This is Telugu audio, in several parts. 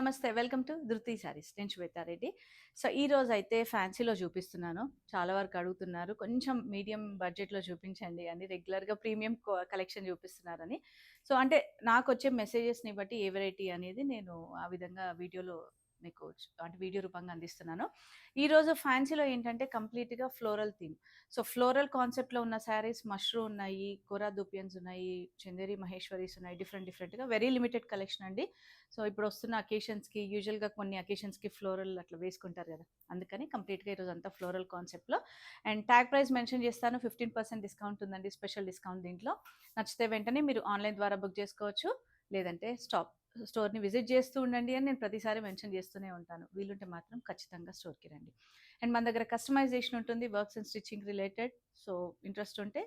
నమస్తే. వెల్కమ్ టు 'ధృతి సారీస్'. నేను శ్వేతారెడ్డి. సో, ఈరోజైతే ఫ్యాన్సీలో చూపిస్తున్నాను. చాలా వరకు అడుగుతున్నారు. కొంచెం మీడియం బడ్జెట్‌లో చూపించండి అని. రెగ్యులర్‌గా ప్రీమియం కలెక్షన్ చూపిస్తున్నారని. సో, అంటే నాకొచ్చే మెసేజెస్‌ని బట్టి ఏ వెరైటీ అనేది నేను ఆ విధంగా వీడియోలో మీకు అంటే వీడియో రూపంగా అందిస్తున్నాను. ఈరోజు ఫ్యాన్సీలో ఏంటంటే కంప్లీట్‌గా ఫ్లోరల్ థీమ్. సో, ఫ్లోరల్ కాన్సెప్ట్‌లో ఉన్న శారీస్ మష్రూ ఉన్నాయి, కోరా దూపియన్స్ ఉన్నాయి, చందేరి మహేశ్వరీస్ ఉన్నాయి. డిఫరెంట్‌గా వెరీ లిమిటెడ్ కలెక్షన్ అండి. సో, ఇప్పుడొస్తున్న అకేషన్స్‌కి యూజువల్‌గా కొన్ని అకేషన్స్‌కి ఫ్లోరల్ అట్లా వేసుకుంటారు గదా! అందుకని కంప్లీట్‌గా ఈరోజంతా ఫ్లోరల్ కాన్సెప్ట్‌లో అండ్ ట్యాగ్ ప్రైస్ మెన్షన్ చేస్తాను. 15% డిస్కౌంట్ ఉందండి. స్పెషల్ డిస్కౌంట్ దీంట్లో. నచ్చితే వెంటనే మీరు ఆన్‌లైన్ ద్వారా బుక్ చేసుకోవచ్చు. లేదంటే స్టోర్‌ని విజిట్ చేస్తూ ఉండండి అని నేను ప్రతిసారి మెన్షన్ చేస్తూనే ఉంటాను. వీలుంటే మాత్రం ఖచ్చితంగా స్టోర్‌కి రండి. అండ్ మన దగ్గర కస్టమైజేషన్ ఉంటుంది. Works and stitching related. So, interest ఉంటే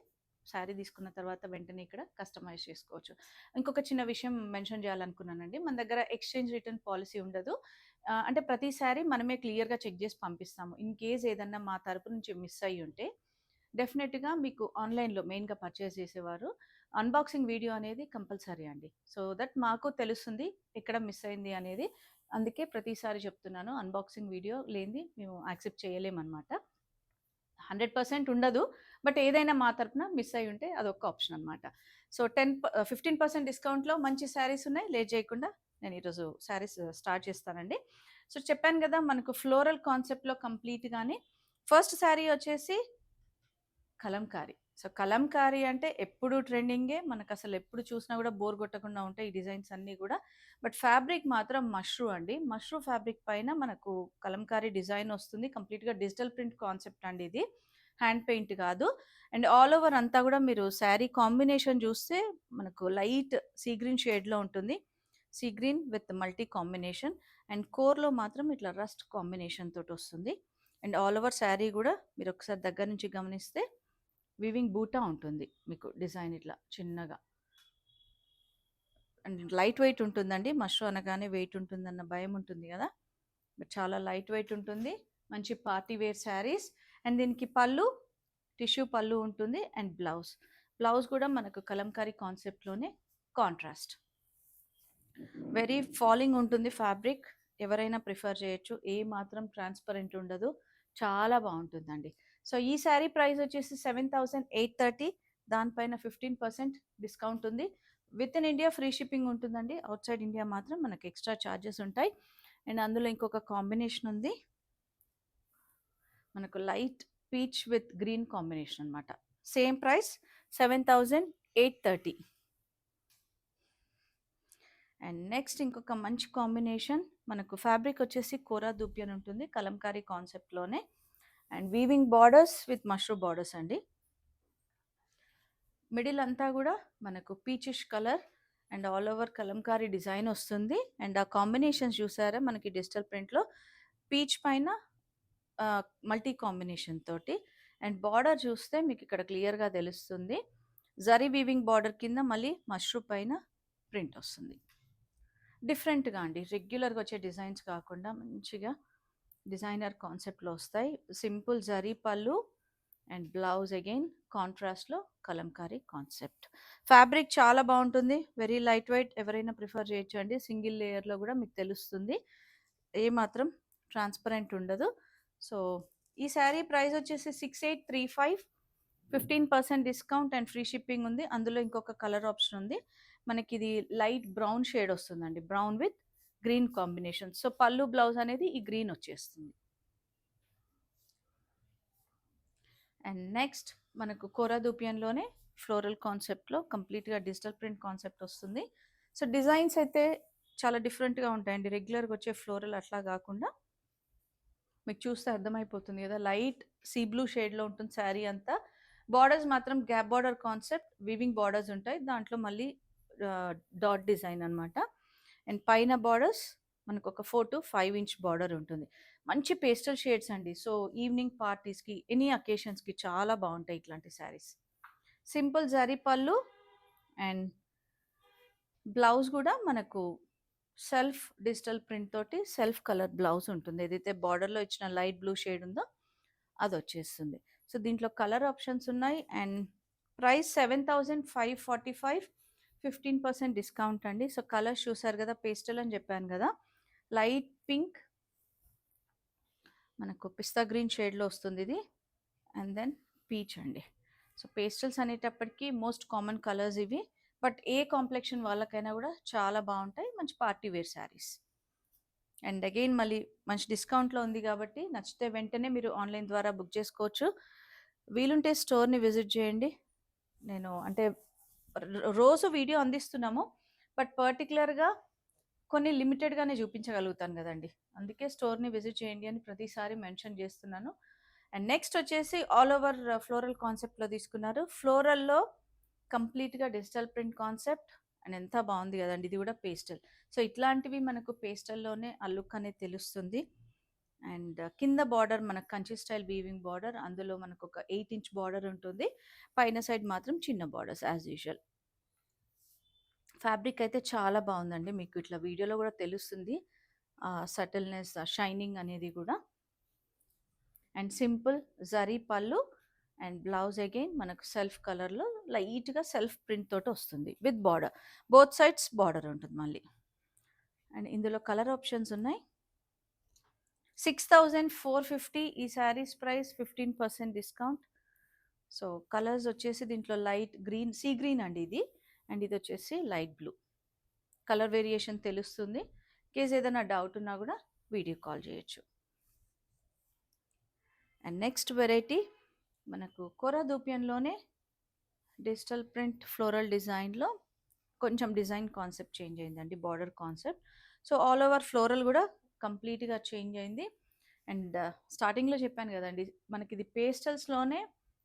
శారీ తీసుకున్న తర్వాత వెంటనే ఇక్కడ కస్టమైజ్ చేసుకోవచ్చు. ఇంకొక చిన్న విషయం మెన్షన్ చేయాలనుకున్నానండి. మన దగ్గర ఎక్స్‌చేంజ్ రిటర్న్ పాలిసీ ఉండదు. అంటే ప్రతి శారీ మనమే క్లియర్‌గా చెక్ చేసి పంపిస్తాము. ఇన్ కేస్ ఏదన్నా మా తరపు నుంచి మిస్ అయ్యుంటే డెఫినెట్‌గా మీకు ఆన్‌లైన్‌లో మెయిన్‌గా పర్చేస్ చేసేవారు అన్బాక్సింగ్ వీడియో అనేది కంపల్సరీ అండి. సో దట్ మాకు తెలుస్తుంది ఎక్కడ మిస్ అయింది అనేది. అందుకే ప్రతిసారి చెప్తున్నాను అన్బాక్సింగ్ వీడియో లేనిది మేము యాక్సెప్ట్ చేయలేమనమాట. 100% ఉండదు. బట్ ఏదైనా మా తరపున మిస్ అయ్యి ఉంటే అదొక ఆప్షన్ అనమాట. సో, 15% డిస్కౌంట్‌లో మంచి శారీస్ ఉన్నాయి. లేట్ చేయకుండా నేను ఈరోజు శారీస్ స్టార్ట్ చేస్తానండి. సో, చెప్పాను గదా! మనకు ఫ్లోరల్ కాన్సెప్ట్‌లో కంప్లీట్‌గాని ఫస్ట్ శారీ వచ్చేసి కలంకారీ. సో, కలంకారీ అంటే ఎప్పుడు ట్రెండింగే. మనకసలు ఎప్పుడు చూసినా గూడా బోర్ కొట్టకుండా ఉంటాయి ఈ డిజైన్స్ అన్నీ గూడా. బట్ ఫ్యాబ్రిక్ మాత్రం మష్రూ అండి. మష్రూ ఫ్యాబ్రిక్ పైన మనకు కలంకారీ డిజైన్ వస్తుంది. కంప్లీట్‌గా డిజిటల్ ప్రింట్ కాన్సెప్ట్ అండి ఇది. హ్యాండ్ పెయింట్ కాదు. అండ్ ఆల్ ఓవర్ అంతా గూడా మీరు శారీ కాంబినేషన్ జూస్తే మనకు లైట్ సీ గ్రీన్ షేడ్‌లో ఉంటుంది. Sea green with multi combination and కోర్‌లో మాత్రం ఇట్లా రస్ట్ కాంబినేషన్ తోటొస్తుంది. అండ్ ఆల్ ఓవర్ శారీ గూడా మీరొకసారి దగ్గర నుంచి గమనిస్తే వీవింగ్ బూటా ఉంటుంది మీకు డిజైన్ ఇట్లా చిన్నగా. అండ్ లైట్ వెయిట్ ఉంటుందండి. మష్రూ అనగానే వెయిట్ ఉంటుందన్న భయం ఉంటుంది గదా! బట్ చాలా లైట్ వెయిట్ ఉంటుంది. మంచి పార్టీ వేర్ శారీస్ అండ్ దీనికి పళ్ళు, టిష్యూ పళ్ళు ఉంటుంది అండ్ బ్లౌజ్. బ్లౌజ్ కూడా మనకు కలంకారీ కాన్సెప్ట్‌లోనే కాంట్రాస్ట్. వెరీ ఫాలింగ్ ఉంటుంది ఫ్యాబ్రిక్. ఎవరైనా ప్రిఫర్ చేయొచ్చు. ఏ మాత్రం ట్రాన్స్‌పరెంట్ ఉండదు. చాలా బావుంటుందండి. సో, ఈ శారీ ప్రైస్ వచ్చేసి 7,830 దానిపైన 15% డిస్కౌంట్ ఉంది. With in India free shipping ఉంటుందండి. ఔట్ సైడ్ ఇండియా మాత్రం మనకు ఎక్స్‌ట్రా చార్జెస్ ఉంటాయి. అండ్ అందులో ఇంకొక కాంబినేషన్ ఉంది. మనకు light peach with green combination అనమాట. Same price 7,830. అండ్ నెక్స్ట్ ఇంకొక మంచి కాంబినేషన్ మనకు ఫ్యాబ్రిక్ వచ్చేసి కోరా దూపి అని ఉంటుంది. కలంకారీ కాన్సెప్ట్‌లోనే and weaving borders with Mashru borders అండి. మిడిల్ అంతా గూడా మనకు peachish colour and all over Kalamkari design వస్తుంది. అండ్ ఆ కాంబినేషన్స్ చూసారా మనకి డిజిటల్ ప్రింట్‌లో పీచ్ పైన మల్టీ కాంబినేషన్ తోటి అండ్ బార్డర్ చూస్తే మీకు ఇక్కడ క్లియర్‌గా తెలుస్తుంది. జరీ వీవింగ్ బార్డర్ కింద మళ్ళీ మష్రూ పైన ప్రింట్ వస్తుంది. డిఫరెంట్‌గా అండి. రెగ్యులర్‌గా వచ్చే డిజైన్స్ కాకుండా మంచిగా డిజైనర్ కాన్సెప్ట్‌లో వస్తాయి. సింపుల్ జరీ పళ్ళు అండ్ బ్లౌజ్ అగైన్ కాంట్రాస్ట్‌లో కలంకారీ కాన్సెప్ట్. ఫ్యాబ్రిక్ చాలా బావుంటుంది. వెరీ లైట్ వెయిట్ ఎవరైనా ప్రిఫర్ చేయొచ్చండి. సింగిల్ లేయర్‌లో గూడా మీకు తెలుస్తుంది. ఏమాత్రం ట్రాన్స్‌పరెంట్ ఉండదు. సో, ఈ శారీ ప్రైస్ వచ్చేసి 6,835 15% డిస్కౌంట్ అండ్ ఫ్రీ షిప్పింగ్ ఉంది. అందులో ఇంకొక కలర్ ఆప్షన్ ఉంది. మనకిది లైట్ బ్రౌన్ షేడ్ వస్తుందండి. Brown with green combination. So, పళ్ళు, బ్లౌజ్ అనేది ఈ గ్రీన్ వచ్చేస్తుంది. అండ్ నెక్స్ట్ మనకు కోరా దూపియన్‌లోనే ఫ్లోరల్ కాన్సెప్ట్‌లో కంప్లీట్‌గా డిజిటల్ ప్రింట్ కాన్సెప్ట్ వస్తుంది. సో, డిజైన్స్ అయితే చాలా డిఫరెంట్‌గా ఉంటాయండి. రెగ్యులర్‌గా వచ్చే ఫ్లోరల్ అట్లా గాకుండా మీకు చూస్తే అర్థమైపోతుంది గదా! లైట్ సీ బ్లూ షేడ్‌లో ఉంటుంది శారీ అంతా. బార్డర్స్ మాత్రం gap border concept weaving borders ఉంటాయి. దాంట్లో మళ్ళీ డాట్ డిజైన్ అనమాట. అండ్ పైన బార్డర్స్ మనకొక 4-5 ఇంచ్ బార్డర్ ఉంటుంది. మంచి పేస్టల్ షేడ్స్ అండి. సో, ఈవినింగ్ పార్టీస్‌కి, ఎనీ అకేషన్స్‌కి చాలా బావుంటాయి ఇట్లాంటి శారీస్. సింపుల్ జరీ పళ్ళు అండ్ బ్లౌజ్ గూడా మనకు సెల్ఫ్ డిజిటల్ ప్రింట్ తోటి సెల్ఫ్ కలర్ బ్లౌజ్ ఉంటుంది. ఏదైతే బార్డర్‌లో ఇచ్చిన లైట్ బ్లూ షేడ్ ఉందో అదొచ్చేస్తుంది. సో, దీంట్లో కలర్ ఆప్షన్స్ ఉన్నాయి అండ్ ప్రైస్ 7,545 15% డిస్కౌంట్ అండి. సో, కలర్స్ చూసారు గదా! పేస్టల్ అని జెప్పాను గదా! లైట్ పింక్, మనకు పిస్తా గ్రీన్ షేడ్లో వస్తుంది ఇది. అండ్ దెన్ పీచ్ అండి. సో పేస్టల్స్ అనేటప్పటికి మోస్ట్ కామన్ కలర్స్ ఇవి, బట్ ఏ కాంప్లెక్షన్ వాళ్ళకైనా కూడా చాలా బాగుంటాయి. మంచి party wear saris. And again మళ్ళీ మంచి డిస్కౌంట్లో ఉంది కాబట్టి నచ్చితే వెంటనే మీరు ఆన్లైన్ ద్వారా బుక్ చేసుకోవచ్చు. వీలుంటే స్టోర్ని విజిట్ చేయండి. నేను అంటే రోజు వీడియో అందిస్తున్నాము, బట్ పర్టికులర్గా కొన్ని లిమిటెడ్గానే చూపించగలుగుతాను కదండి. అందుకే స్టోర్ని విజిట్ చేయండి అని ప్రతిసారి మెన్షన్ చేస్తున్నాను. అండ్ నెక్స్ట్ వచ్చేసి ఆల్ ఓవర్ ఫ్లోరల్ కాన్సెప్ట్లో తీసుకున్నారు. ఫ్లోరల్లో కంప్లీట్గా డిజిటల్ ప్రింట్ కాన్సెప్ట్ అండ్ ఎంత బాగుంది కదండి. ఇది కూడా పేస్టల్. సో ఇట్లాంటివి మనకు పేస్టల్లోనే ఆ లుక్ అనేది తెలుస్తుంది. అండ్ కింద బార్డర్ మనకు కంచి స్టైల్ వీవింగ్ బార్డర్, అందులో మనకు ఒక 8 ఇంచ్ బార్డర్ ఉంటుంది. పైన సైడ్ మాత్రం చిన్న బార్డర్స్ యాజ్ యూజువల్. ఫ్యాబ్రిక్ అయితే చాలా బాగుందండి. మీకు ఇట్లా వీడియోలో కూడా తెలుస్తుంది సటిల్నెస్, షైనింగ్ అనేది కూడా. అండ్ సింపుల్ జరీ పళ్ళు అండ్ బ్లౌజ్ అగైన్ మనకు సెల్ఫ్ కలర్లో లైట్గా సెల్ఫ్ ప్రింట్ తోటి వస్తుంది with border. Both sides border ఉంటుంది మళ్ళీ. అండ్ ఇందులో కలర్ ఆప్షన్స్ ఉన్నాయి. 6450 ఈ saris price, 15% discount. So colours వచ్చేసి దీంట్లో లైట్ గ్రీన్, సీ గ్రీన్ అండి ఇది. అండ్ ఇది వచ్చేసి లైట్ బ్లూ. కలర్ వేరియేషన్ తెలుస్తుంది. కేస్ ఏదైనా డౌట్ ఉన్నా కూడా వీడియో కాల్ చేయొచ్చు. అండ్ నెక్స్ట్ వెరైటీ మనకు కోరా దూపియన్లోనే డిజిటల్ ప్రింట్ ఫ్లోరల్ డిజైన్లో కొంచెం డిజైన్ కాన్సెప్ట్ చేంజ్ అయిందండి, border concept. So all over floral కూడా కంప్లీట్గా చేంజ్ అయింది. అండ్ స్టార్టింగ్లో చెప్పాను కదండి, మనకి ఇది పేస్టల్స్లోనే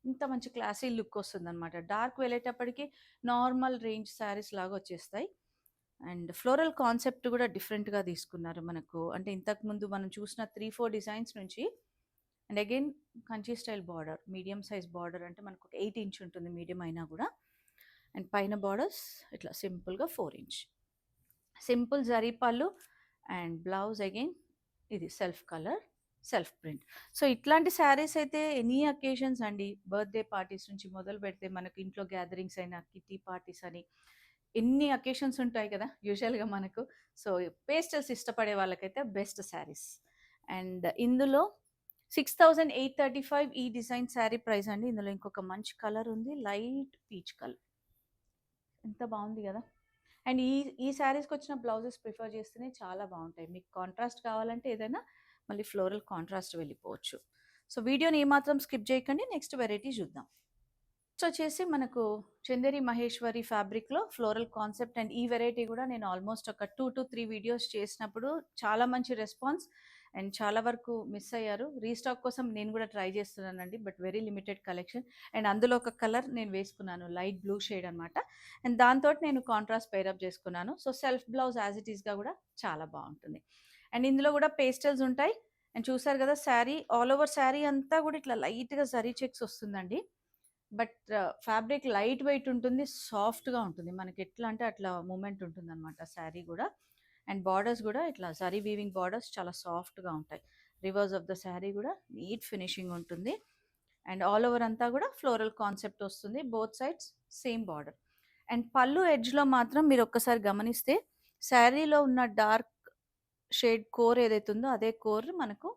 ఇంత మంచి క్లాసీ లుక్ వస్తుంది అనమాట. డార్క్ వెళ్ళేటప్పటికి నార్మల్ రేంజ్ శారీస్ లాగా వచ్చేస్తాయి. అండ్ ఫ్లోరల్ కాన్సెప్ట్ కూడా డిఫరెంట్గా తీసుకున్నారు మనకు. అంటే ఇంతకుముందు మనం చూసిన 3-4 డిజైన్స్ నుంచి. And again Kanchi style border, medium size border, అంటే మనకు ఒక 8 ఇంచ్ ఉంటుంది మీడియం అయినా కూడా. అండ్ పైన బార్డర్స్ ఇట్లా సింపుల్గా 4 ఇంచ్. సింపుల్ జరీ పళ్ళు అండ్ బ్లౌజ్ అగైన్ ఇది self colour, self print. So ఇట్లాంటి శారీస్ అయితే ఎనీ అకేషన్స్ అండి, బర్త్డే పార్టీస్ నుంచి మొదలు పెడితే మనకు ఇంట్లో గ్యాదరింగ్స్ అయినా, కిటీ పార్టీస్ అని ఎన్ని అకేషన్స్ ఉంటాయి కదా యూజువల్గా మనకు. సో పేస్టల్స్ ఇష్టపడే వాళ్ళకైతే బెస్ట్ శారీస్. అండ్ ఇందులో 6835 ఈ డిజైన్ శారీ ప్రైస్ అండి. ఇందులో ఇంకొక మంచి కలర్ ఉంది, లైట్ పీచ్ కలర్. ఎంత బాగుంది కదా. అండ్ ఈ శారీస్కి వచ్చిన బ్లౌజెస్ ప్రిఫర్ చేస్తేనే చాలా బాగుంటాయి. మీకు కాంట్రాస్ట్ కావాలంటే ఏదైనా మళ్ళీ ఫ్లోరల్ కాంట్రాస్ట్ వెళ్ళిపోవచ్చు. సో వీడియోని ఏమాత్రం స్కిప్ చేయకండి. నెక్స్ట్ వెరైటీ చూద్దాం. నెక్స్ట్ వచ్చేసి మనకు చందేరి మహేశ్వరి ఫ్యాబ్రిక్లో ఫ్లోరల్ కాన్సెప్ట్. అండ్ ఈ వెరైటీ కూడా నేను ఆల్మోస్ట్ ఒక 2 to 3 వీడియోస్ చేసినప్పుడు చాలా మంచి రెస్పాన్స్ అండ్ చాలా వరకు మిస్ అయ్యారు. రీస్టాక్ కోసం నేను కూడా ట్రై చేస్తున్నానండి, but very limited collection. And అందులో ఒక కలర్ నేను వేసుకున్నాను, లైట్ బ్లూ షేడ్ అనమాట. అండ్ దాంతో నేను కాంట్రాస్ట్ పేరప్ చేసుకున్నాను. So self blouse as it ఈస్గా కూడా చాలా బాగుంటుంది. అండ్ ఇందులో కూడా పేస్టల్స్ ఉంటాయి. అండ్ చూసారు కదా శారీ, ఆల్ ఓవర్ శారీ అంతా కూడా ఇట్లా లైట్గా జరీ చెక్స్ వస్తుందండి. బట్ ఫ్యాబ్రిక్ లైట్ వెయిట్ ఉంటుంది, సాఫ్ట్గా ఉంటుంది. మనకి ఎట్లా అంటే అట్లా మూమెంట్ ఉంటుంది అనమాట శారీ కూడా. అండ్ బార్డర్స్ కూడా ఇట్లా జరీ వీవింగ్ బార్డర్స్ చాలా సాఫ్ట్గా ఉంటాయి. రివర్స్ ఆఫ్ ద శారీ కూడా నీట్ ఫినిషింగ్ ఉంటుంది. అండ్ ఆల్ ఓవర్ అంతా కూడా ఫ్లోరల్ కాన్సెప్ట్ వస్తుంది, both sides same border. And పళ్ళు ఎడ్జ్లో మాత్రం మీరు ఒక్కసారి గమనిస్తే శారీలో ఉన్న డార్క్ షేడ్ కోర్ ఏదైతే ఉందో అదే కోర్ మనకు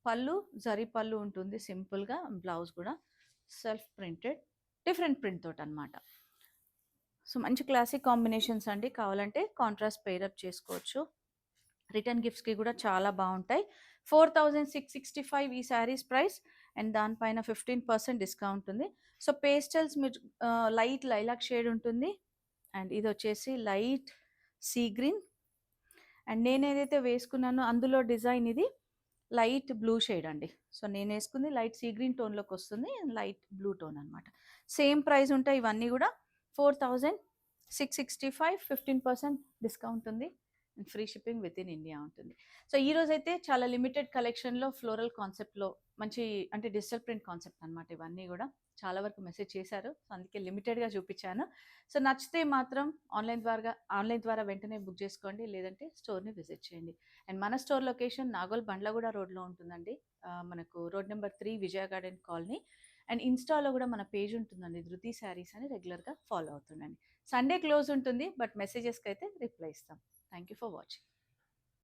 పళ్ళు, జరీ పళ్ళు ఉంటుంది సింపుల్గా. బ్లౌజ్ కూడా సెల్ఫ్ ప్రింటెడ్, డిఫరెంట్ ప్రింట్ తోటి అనమాట. సో మంచి క్లాసిక్ కాంబినేషన్స్ అండి, కావాలంటే కాంట్రాస్ట్ పేరప్ చేసుకోవచ్చు. రిటర్న్ గిఫ్ట్స్కి కూడా చాలా బాగుంటాయి. 4665 ఈ శారీస్ ప్రైస్. అండ్ దానిపైన 15% డిస్కౌంట్ ఉంది. సో పేస్టల్స్ మీరు లైట్ లైలాక్ షేడ్ ఉంటుంది. అండ్ ఇది వచ్చేసి లైట్ సీ గ్రీన్. అండ్ నేను ఏదైతే వేసుకున్నానో అందులో డిజైన్ ఇది లైట్ బ్లూ షేడ్ అండి. సో నేను వేసుకుంది లైట్ సీ గ్రీన్ టోన్లోకి వస్తుంది, లైట్ బ్లూ టోన్ అనమాట. సేమ్ ప్రైస్ ఉంటాయి ఇవన్నీ కూడా. 4665, 15% డిస్కౌంట్ ఉంది. And free shipping with in India ఉంటుంది. సో ఈ రోజు అయితే చాలా లిమిటెడ్ కలెక్షన్లో ఫ్లోరల్ కాన్సెప్ట్లో మంచి అంటే డిజిటల్ ప్రింట్ కాన్సెప్ట్ అనమాట. ఇవన్నీ కూడా చాలా వరకు మెసేజ్ చేశారు, సో అందుకే లిమిటెడ్గా చూపించాను. సో నచ్చితే మాత్రం ఆన్లైన్ ద్వారా వెంటనే బుక్ చేసుకోండి, లేదంటే స్టోర్ని విజిట్ చేయండి. అండ్ మన స్టోర్ లొకేషన్ నాగోల్ బండ్లగూడ రోడ్లో ఉంటుందండి. మనకు road number 3 Vijaya garden colony. And ఇన్స్టాలో కూడా మన పేజ్ ఉంటుందండి, ధృతి శారీస్ అని. రెగ్యులర్గా ఫాలో అవుతుండండి. సండే క్లోజ్ ఉంటుంది, బట్ మెసేజెస్కి అయితే రిప్లై ఇస్తాం. Thank you for watching.